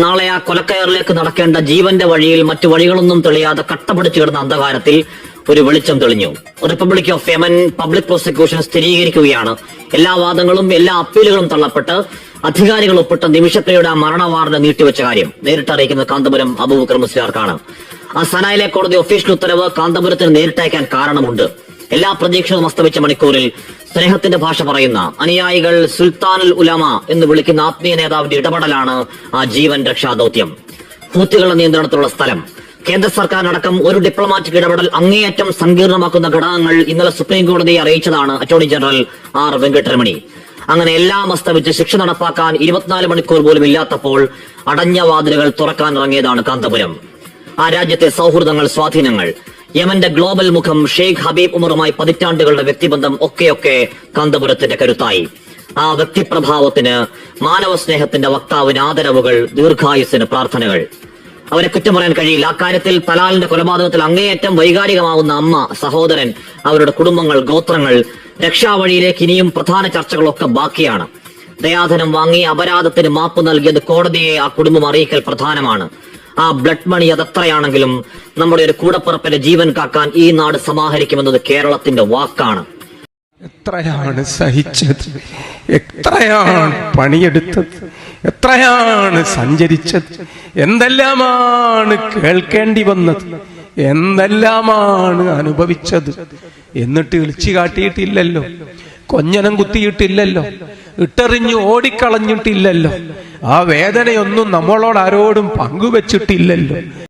നാളെ ആ കൊലക്കയറിലേക്ക് നടക്കേണ്ട ജീവന്റെ വഴിയിൽ മറ്റു വഴികളൊന്നും തെളിയാതെ കട്ടപിടിച്ചു കിടന്ന അന്ധകാരത്തിൽ ഒരു വെളിച്ചം തെളിഞ്ഞു. Republic of Yemen public prosecution സ്ഥിരീകരിക്കുകയാണ്. എല്ലാ വാദങ്ങളും എല്ലാ അപ്പീലുകളും തള്ളപ്പെട്ട് അധികാരികൾ ഒപ്പിട്ട നിമിഷപ്രിയയുടെ ആ മരണ വാറന്റ് നീട്ടിവെച്ച കാര്യം നേരിട്ട് അറിയിക്കുന്നത് കാന്തപുരം അബൂബക്കർ മുസ്ലിയാർക്കാണ്. ആ സനായിലെ കോടതി ഒഫീഷ്യൽ ഉത്തരവ് കാന്തപുരത്തിന് നേരിട്ടയക്കാൻ കാരണമുണ്ട്. എല്ലാ പ്രതീക്ഷകളും അസ്തമിച്ച മണിക്കൂറിൽ സ്നേഹത്തിന്റെ ഭാഷ പറയുന്ന അനുയായികൾ സുൽത്താനുൽ ഉലമ എന്ന് വിളിക്കുന്ന ആത്മീയ നേതാവിന്റെ ഇടപെടലാണ് ആ ജീവൻ രക്ഷാ ദൌത്യം. ഹൂത്തികളുടെ നിയന്ത്രണത്തിലുള്ള സ്ഥലം, കേന്ദ്ര സർക്കാരിനടക്കം ഒരു ഡിപ്ലോമാറ്റിക് ഇടപെടൽ അങ്ങേയറ്റം സങ്കീർണമാക്കുന്ന ഘടകങ്ങൾ ഇന്നലെ സുപ്രീം കോടതിയെ അറിയിച്ചതാണ് അറ്റോർണി ജനറൽ ആർ വെങ്കട്ടരമണി. അങ്ങനെ എല്ലാം അസ്തമിച്ച് ശിക്ഷ നടപ്പാക്കാൻ 24 മണിക്കൂർ പോലും ഇല്ലാത്തപ്പോൾ അടഞ്ഞ വാതിലുകൾ തുറക്കാൻ ഇറങ്ങിയതാണ് കാന്തപുരം. ആ രാജ്യത്തെ സൗഹൃദങ്ങൾ, സ്വാധീനങ്ങൾ, യമന്റെ ഗ്ലോബൽ മുഖം ഷെയ്ഖ് ഹബീബ് ഉമറുമായി പതിറ്റാണ്ടുകളുടെ വ്യക്തിബന്ധം ഒക്കെയൊക്കെ കാന്തപുരത്തിന്റെ കരുത്തായി. ആ വ്യക്തിപ്രഭാവത്തിന്, മാനവ സ്നേഹത്തിന്റെ വക്താവിന് ആദരവുകൾ, ദീർഘായുസ്സിന് പ്രാർത്ഥനകൾ. അവരെ കുറ്റം പറയാൻ കഴിയില്ല. അക്കാര്യത്തിൽ തലാലിന്റെ കൊലപാതകത്തിൽ അങ്ങേയറ്റം വൈകാരികമാവുന്ന അമ്മ, സഹോദരൻ, അവരുടെ കുടുംബങ്ങൾ, ഗോത്രങ്ങൾ, രക്ഷാവഴിയിലേക്ക് ഇനിയും പ്രധാന ചർച്ചകളൊക്കെ ബാക്കിയാണ്. ദയാധനം വാങ്ങി അപരാധത്തിന് മാപ്പ് നൽകിയത് കോടതിയെ ആ കുടുംബം അറിയിക്കൽ പ്രധാനമാണ്. ആ ബ്ലഡ് മണി അതെത്രയാണെങ്കിലും നമ്മുടെ ഒരു കൂടപ്പിറപ്പിന്റെ ജീവൻ കാക്കാൻ ഈ നാട് സമാഹരിക്കുമെന്നത് കേരളത്തിന്റെ വാക്കാണ്. എത്രയാണ് സഹിച്ചത്, എത്രയാണ് പണിയെടുത്തത്, എത്രയാണ് സഞ്ചരിച്ചത്, എന്തെല്ലാമാണ് കേൾക്കേണ്ടി വന്നത്, എന്തെല്ലാമാണ് അനുഭവിച്ചത്. എന്നിട്ട് ഇളിച്ചു കാട്ടിയിട്ടില്ലല്ലോ, കൊഞ്ഞനം കുത്തിയിട്ടില്ലല്ലോ, ഇട്ടെറിഞ്ഞു ഓടിക്കളഞ്ഞിട്ടില്ലല്ലോ, ആ വേദനയൊന്നും നമ്മളോട് ആരോടും പങ്കുവെച്ചിട്ടില്ലല്ലോ.